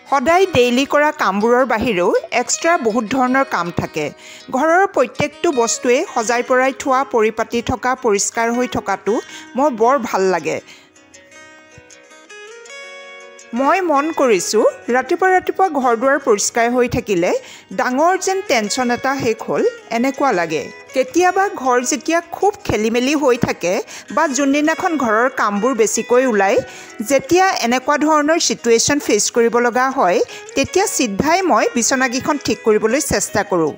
সদায় ডেইলি কৰা কামবোৰৰ বাহিৰেও এক্সট্ৰা বহুত ধৰণৰ কাম থাকে। ঘৰৰ প্ৰত্যেকটো বস্তুৱে সজাই পৰাই থোৱা, পৰিপাতি থকা, পৰিষ্কাৰ হৈ থকাটো মোৰ বৰ ভাল লাগে। মই মন কৰিছোঁ ৰাতিপুৱা ঘৰ-দুৱাৰ পৰিষ্কাৰ হৈ থাকিলে ডাঙৰ যেন টেনশ্যন এটা শেষ হ'ল এনেকুৱা লাগে। কেতিয়াবা ঘৰ যেতিয়া খুব খেলিমেলি হৈ থাকে বা যোনদিনাখন ঘৰৰ কামবোৰ বেছিকৈ ওলায়, যেতিয়া এনেকুৱা ধৰণৰ চিটুৱেশ্যন ফেচ কৰিব লগা হয়, তেতিয়া চিধাই মই বিচনাকেইখন ঠিক কৰিবলৈ চেষ্টা কৰোঁ।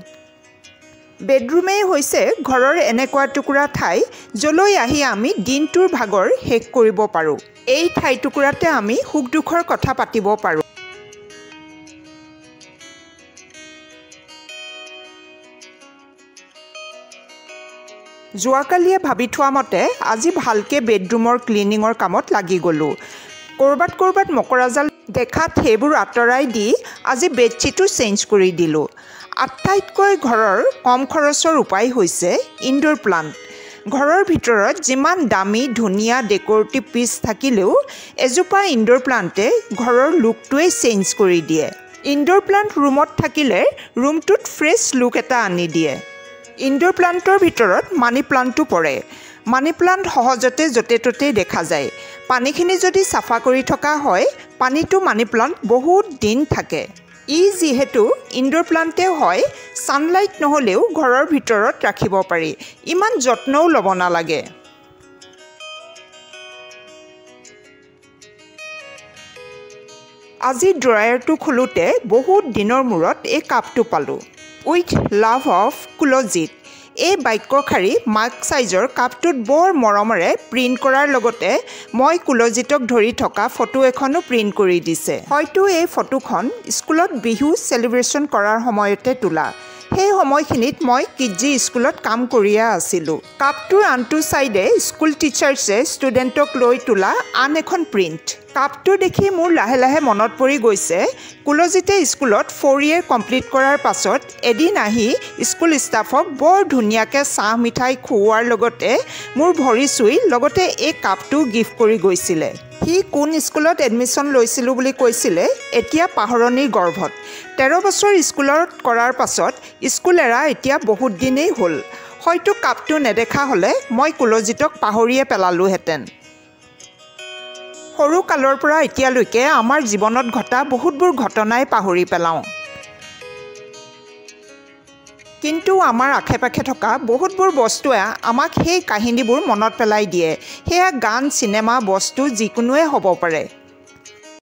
বেডৰুমেই হৈছে ঘৰৰ এনেকুৱা টুকুৰা ঠাই য'লৈ আহি আমি দিনটোৰ ভাগৰ শেষ কৰিব পাৰোঁ। এই ঠাইটুকুৰাতে আমি সুখ-দুখৰ কথা পাতিব পাৰোঁ। যোৱাকালিয়ে ভাবি থোৱা মতে আজি ভালকৈ বেডৰুমৰ ক্লিনিঙৰ কামত লাগি গ'লোঁ। ক'ৰবাত মকৰাজাল দেখাত সেইবোৰ আঁতৰাই দি আজি বেডশ্বীটো চেঞ্জ কৰি দিলোঁ। আটাইতকৈ ঘৰৰ কম খৰচৰ উপায় হৈছে ইনডোৰ প্লাণ্ট। ঘৰৰ ভিতৰত যিমান দামী ধুনীয়া ডেক'ৰেটিভ পিচ থাকিলেও এজোপা ইনডোৰ প্লাণ্টে ঘৰৰ লুকটোৱেই চেঞ্জ কৰি দিয়ে। ইনডোৰ প্লাণ্ট ৰুমত থাকিলে ৰুমটোত ফ্ৰেছ লুক এটা আনি দিয়ে। ইনডোৰ প্লাণ্টৰ ভিতৰত মানি প্লাণ্টটো পৰে। মানি প্লাণ্ট সহজতে য'তে ত'তেই দেখা যায়। পানীখিনি যদি চাফা কৰি থকা হয়, পানীটো মানি প্লাণ্ট বহুত দিন থাকে। ই যিহেতু ইনডোৰ প্লাণ্টে হয়, ছানলাইট নহ'লেও ঘৰৰ ভিতৰত ৰাখিব পাৰি। ইমান যত্নও ল'ব নালাগে। আজি ড্ৰয়াৰটো খোলোতে বহুত দিনৰ মূৰত এই কাপটো পালোঁ। With love of Kuljit. এই বাক্যশাৰী মাৰ্ক ছাইজৰ কাপটোত বৰ মৰমেৰে প্ৰিণ্ট কৰাৰ লগতে মই কুলজিতক ধৰি থকা ফটো এখনো প্ৰিণ্ট কৰি দিছে। হয়তো এই ফটোখন স্কুলত বিহু চেলিব্ৰেশ্যন কৰাৰ সময়তে তোলা। সেই সময়খিনিত মই কিডজি স্কুলত কাম কৰিয়ে আছিলোঁ। কাপটোৰ আনটো ছাইডে স্কুল টিচাৰ্ছে ষ্টুডেণ্টক লৈ তোলা আন এখন প্ৰিণ্ট। কাপটো দেখি মোৰ লাহে লাহে মনত পৰি গৈছে, কুলজিতে স্কুলত 4 year কমপ্লিট কৰাৰ পাছত এদিন আহি স্কুল ষ্টাফক বৰ ধুনীয়াকৈ চাহ মিঠাই খুওৱাৰ লগতে মোৰ ভৰি চুই লগতে এই কাপটো গিফ্ট কৰি গৈছিলে। সি কোন স্কুলত এডমিশ্যন লৈছিলোঁ বুলি কৈছিলে, এতিয়া পাহৰণিৰ গৰ্ভত। 13 বছৰ স্কুলত কৰাৰ পাছত স্কুল এৰা এতিয়া বহুত দিনেই হ'ল। হয়তো কাপটো নেদেখা হ'লে মই কুলজিতক পাহৰিয়ে পেলালোহেঁতেন। সৰু কালৰ পৰা এতিয়ালৈকে আমাৰ জীৱনত ঘটা বহুতবোৰ ঘটনাই পাহৰি পেলাওঁ। কিন্তু আমাৰ আশে-পাশে থকা বহুতবোৰ বস্তুৱে আমাক সেই কাহিনীবোৰ মনত পেলাই দিয়ে। সেয়া গান, চিনেমা, বস্তু যিকোনোৱে হ'ব পাৰে।